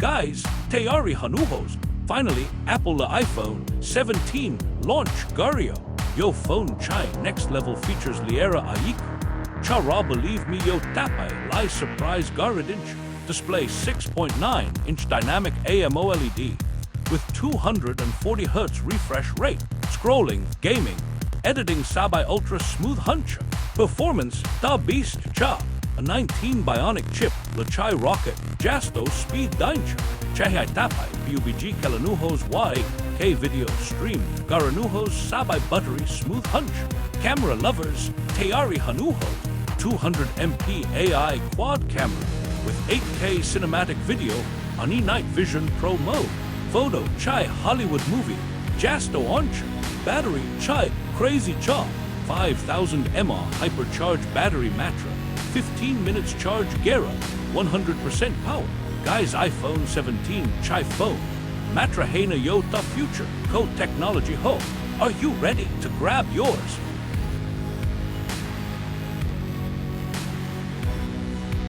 Guys, Tayari Hanuhos. Finally, Apple the iPhone 17 launch Gario. Yo phone chai next level features Liera Aiku. Chara believe me yo tapai lai surprise Garadinch. Display 6.9-inch dynamic AMOLED with 240 Hz refresh rate. Scrolling, gaming, editing sabai ultra smooth huncha. Performance da beast cha. A19 Bionic chip, Lachai rocket, Jasto speed daincha. Chahai tapai, PUBG Kalanuhos Y, K video stream, Garanuhos sabai buttery smooth hunch. Camera lovers, Tayari Hanuhos, 200 MP AI quad camera with 8K cinematic video on night vision pro mode. Photo chai Hollywood movie, Jasto oncha. Battery chai crazy cha. 5000 mAh hypercharged battery matra. 15 minutes charge Gera, 100% power. Guys, iPhone 17 chai phone. Matra Hena Yo the future. Code technology ho. Are you ready to grab yours?